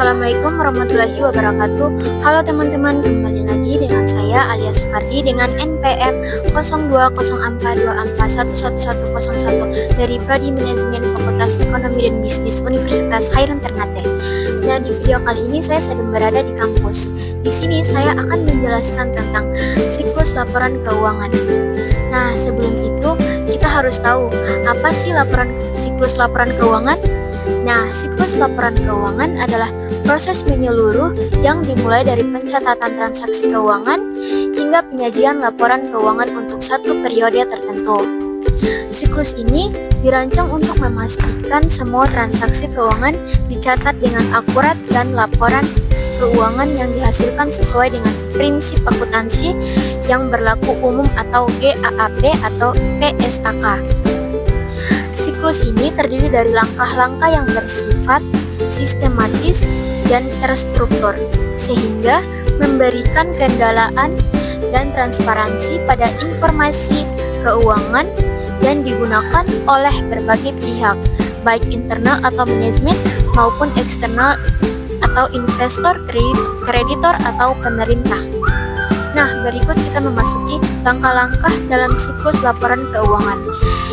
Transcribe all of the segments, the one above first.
Assalamualaikum warahmatullahi wabarakatuh. Halo teman-teman, kembali lagi dengan saya Alia Sukardi dengan NPM 020424111101 dari Prodi Manajemen Fakultas Ekonomi dan Bisnis Universitas Khairun Ternate. Nah, di video kali ini saya sedang berada di kampus. Di sini saya akan menjelaskan tentang siklus laporan keuangan. Nah, sebelum itu kita harus tahu apa sih siklus laporan keuangan? Nah, siklus laporan keuangan adalah proses menyeluruh yang dimulai dari pencatatan transaksi keuangan hingga penyajian laporan keuangan untuk satu periode tertentu. Siklus ini dirancang untuk memastikan semua transaksi keuangan dicatat dengan akurat dan laporan keuangan yang dihasilkan sesuai dengan prinsip akuntansi yang berlaku umum atau GAAP atau PSAK. Siklus ini terdiri dari langkah-langkah yang bersifat sistematis dan terstruktur, sehingga memberikan kendalaan dan transparansi pada informasi keuangan yang digunakan oleh berbagai pihak, baik internal atau manajemen maupun eksternal atau investor, kreditor atau pemerintah. Nah, berikut kita memasuki langkah-langkah dalam siklus laporan keuangan.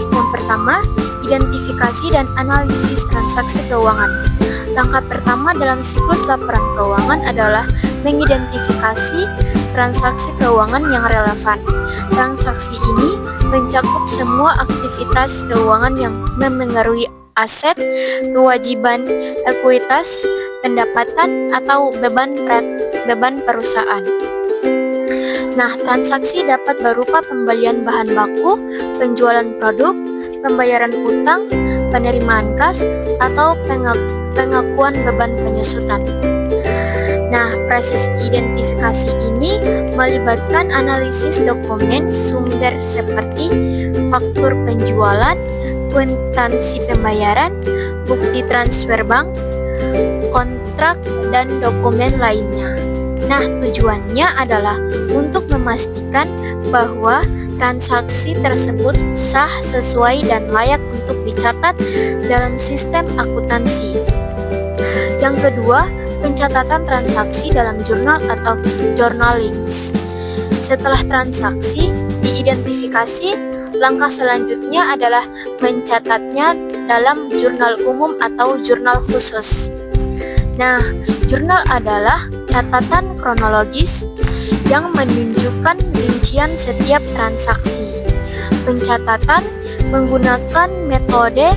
Yang pertama, identifikasi dan analisis transaksi keuangan. Langkah pertama dalam siklus laporan keuangan adalah mengidentifikasi transaksi keuangan yang relevan. Transaksi ini mencakup semua aktivitas keuangan yang memengaruhi aset, kewajiban, ekuitas, pendapatan, atau beban perusahaan. Nah, transaksi dapat berupa pembelian bahan baku, penjualan produk, pembayaran utang, penerimaan kas, atau pengakuan beban penyusutan. Nah, proses identifikasi ini melibatkan analisis dokumen sumber seperti faktur penjualan, kwitansi pembayaran, bukti transfer bank, kontrak, dan dokumen lainnya. Nah, tujuannya adalah untuk memastikan bahwa transaksi tersebut sah, sesuai, dan layak untuk dicatat dalam sistem akuntansi. Yang kedua, pencatatan transaksi dalam jurnal atau journalings. Setelah transaksi diidentifikasi, langkah selanjutnya adalah mencatatnya dalam jurnal umum atau jurnal khusus. Nah, jurnal adalah catatan kronologis yang menunjukkan rincian setiap transaksi. Pencatatan menggunakan metode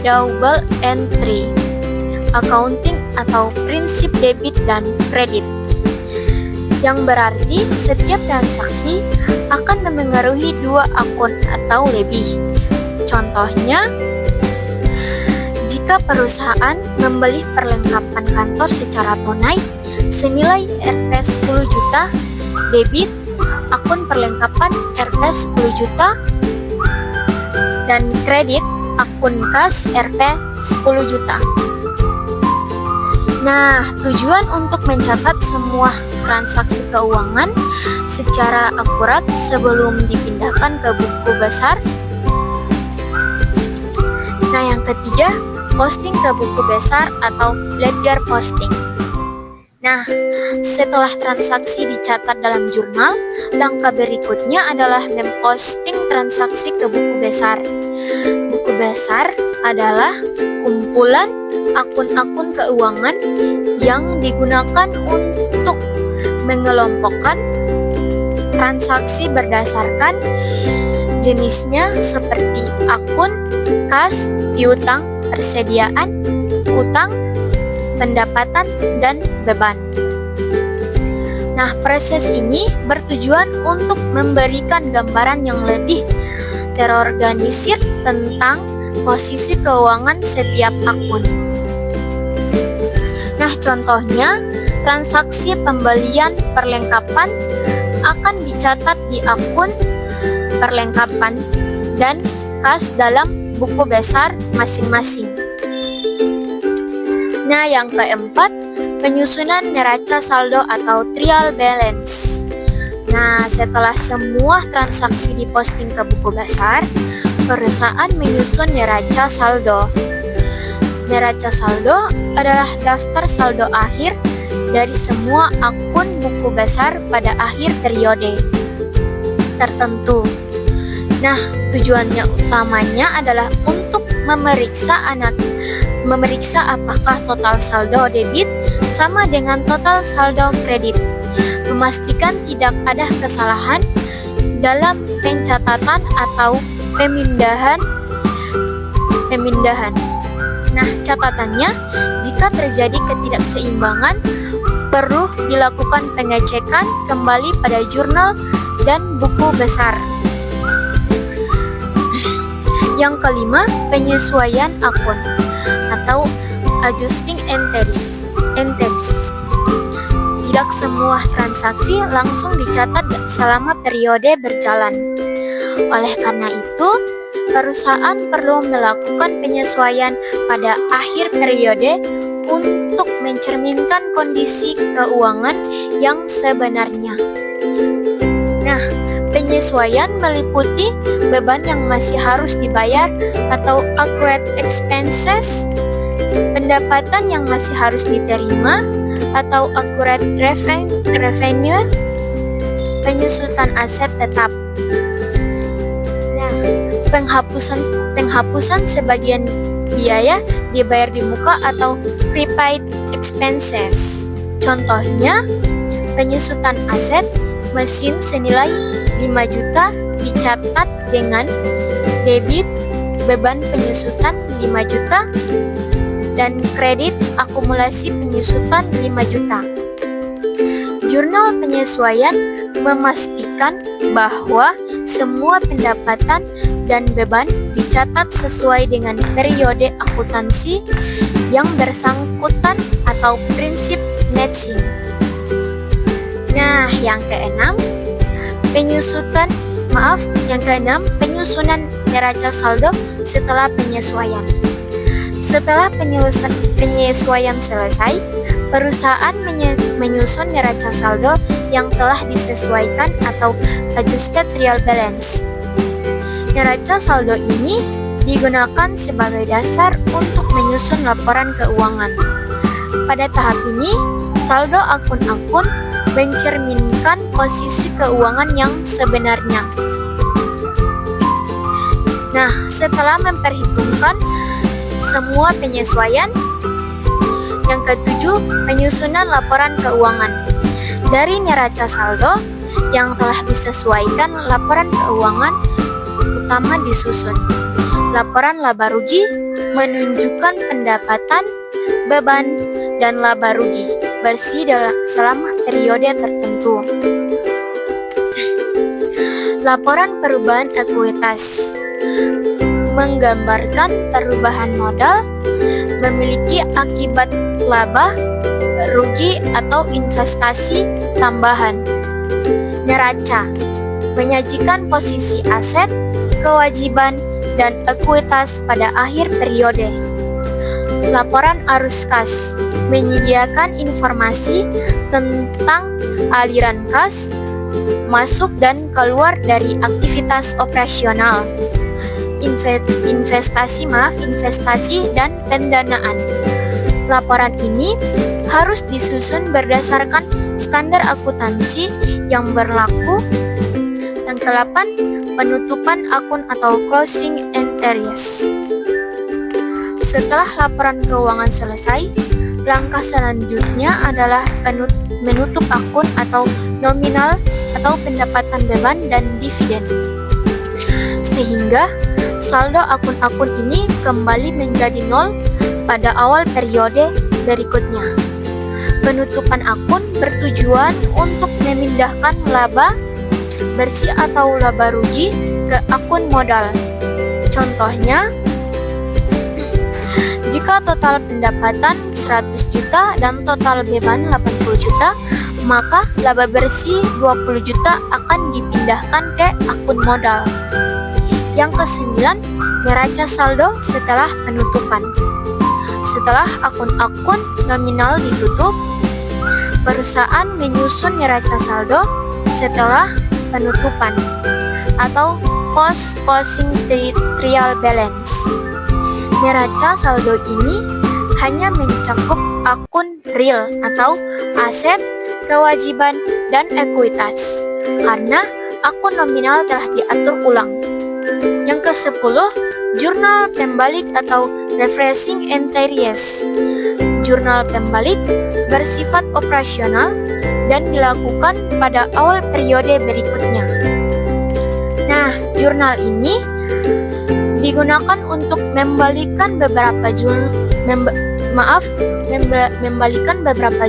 double entry accounting atau prinsip debit dan kredit, yang berarti setiap transaksi akan memengaruhi dua akun atau lebih. Contohnya, jika perusahaan membeli perlengkapan kantor secara tunai senilai Rp 10 juta, debit akun perlengkapan Rp 10 juta, dan kredit akun kas Rp 10 juta. Nah, tujuan untuk mencatat semua transaksi keuangan secara akurat sebelum dipindahkan ke buku besar. Nah, yang ketiga, posting ke buku besar atau ledger posting. Nah, setelah transaksi dicatat dalam jurnal, langkah berikutnya adalah memposting transaksi ke buku besar. Buku besar adalah kumpulan akun-akun keuangan yang digunakan untuk mengelompokkan transaksi berdasarkan jenisnya seperti akun, kas, piutang, persediaan, utang, pendapatan, dan beban. Nah, proses ini bertujuan untuk memberikan gambaran yang lebih terorganisir tentang posisi keuangan setiap akun. Nah, contohnya, transaksi pembelian perlengkapan akan dicatat di akun perlengkapan dan kas dalam buku besar masing-masing. Nah, yang keempat, penyusunan neraca saldo atau trial balance. Nah, setelah semua transaksi diposting ke buku besar, perusahaan menyusun neraca saldo. Neraca saldo adalah daftar saldo akhir dari semua akun buku besar pada akhir periode tertentu. Nah, tujuannya utamanya adalah untuk memeriksa apakah total saldo debit sama dengan total saldo kredit, memastikan tidak ada kesalahan dalam pencatatan atau pemindahan. Nah, catatannya, jika terjadi ketidakseimbangan, perlu dilakukan pengecekan kembali pada jurnal dan buku besar. Yang kelima, penyesuaian akun atau adjusting entries. Tidak semua transaksi langsung dicatat selama periode berjalan. Oleh karena itu, perusahaan perlu melakukan penyesuaian pada akhir periode untuk mencerminkan kondisi keuangan yang sebenarnya. Nah, penyesuaian meliputi beban yang masih harus dibayar atau accrued expenses, pendapatan yang masih harus diterima atau accrued revenue, penyusutan aset tetap. Nah, penghapusan sebagian biaya dibayar di muka atau prepaid expenses. Contohnya, penyusutan aset mesin senilai 5 juta dicatat dengan debit beban penyusutan 5 juta dan kredit akumulasi penyusutan 5 juta. Jurnal penyesuaian memastikan bahwa semua pendapatan dan beban dicatat sesuai dengan periode akuntansi yang bersangkutan atau prinsip matching. Nah, yang keenam, penyusunan neraca saldo setelah penyesuaian. Setelah penyesuaian selesai, perusahaan menyusun neraca saldo yang telah disesuaikan atau adjusted real balance. Neraca saldo ini digunakan sebagai dasar untuk menyusun laporan keuangan. Pada tahap ini, saldo akun-akun mencerminkan posisi keuangan yang sebenarnya. Nah, setelah memperhitungkan semua penyesuaian, yang ketujuh, penyusunan laporan keuangan. Dari neraca saldo yang telah disesuaikan, laporan keuangan utama disusun. Laporan laba rugi menunjukkan pendapatan, beban, dan laba rugi bersih selama periode tertentu. Laporan perubahan ekuitas menggambarkan perubahan modal memiliki akibat laba, rugi, atau investasi tambahan. Neraca menyajikan posisi aset, kewajiban, dan ekuitas pada akhir periode. Laporan arus kas menyediakan informasi tentang aliran kas masuk dan keluar dari aktivitas operasional, investasi dan pendanaan. Laporan ini harus disusun berdasarkan standar akuntansi yang berlaku. Yang ke-8, penutupan akun atau closing entries. Setelah laporan keuangan selesai, langkah selanjutnya adalah menutup akun atau nominal atau pendapatan beban dan dividen. Sehingga saldo akun-akun ini kembali menjadi nol pada awal periode berikutnya. Penutupan akun bertujuan untuk memindahkan laba bersih atau laba rugi ke akun modal. Contohnya, jika total pendapatan 100 juta dan total beban 80 juta, maka laba bersih 20 juta akan dipindahkan ke akun modal. Yang ke-9, neraca saldo setelah penutupan. Setelah akun-akun nominal ditutup, perusahaan menyusun neraca saldo setelah penutupan atau post closing trial balance. Neraca saldo ini hanya mencakup akun real atau aset, kewajiban, dan ekuitas, karena akun nominal telah diatur ulang. Yang ke-10, jurnal pembalik atau refreshing entries. Jurnal pembalik bersifat operasional dan dilakukan pada awal periode berikutnya. Nah, jurnal ini digunakan untuk membalikan beberapa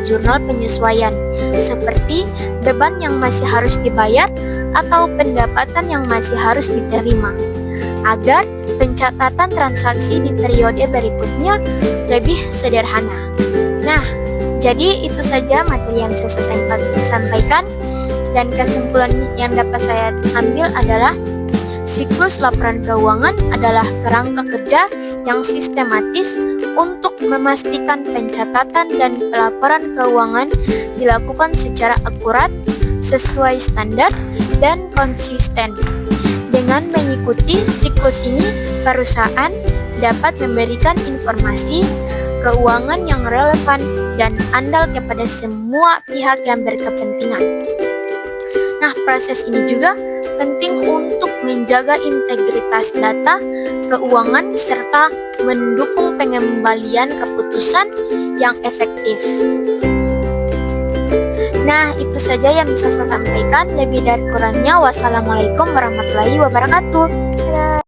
jurnal penyesuaian, seperti beban yang masih harus dibayar atau pendapatan yang masih harus diterima, agar pencatatan transaksi di periode berikutnya lebih sederhana. Nah, jadi itu saja materi yang saya sampaikan, dan kesimpulan yang dapat saya ambil adalah siklus laporan keuangan adalah kerangka kerja yang sistematis untuk memastikan pencatatan dan pelaporan keuangan dilakukan secara akurat, sesuai standar, dan konsisten. Dengan mengikuti siklus ini, perusahaan dapat memberikan informasi keuangan yang relevan dan andal kepada semua pihak yang berkepentingan. Nah, proses ini juga penting untuk menjaga integritas data keuangan serta mendukung pengembalian keputusan yang efektif. Nah, itu saja yang bisa saya sampaikan. Lebih dari kurangnya, wassalamualaikum warahmatullahi wabarakatuh. Dadah.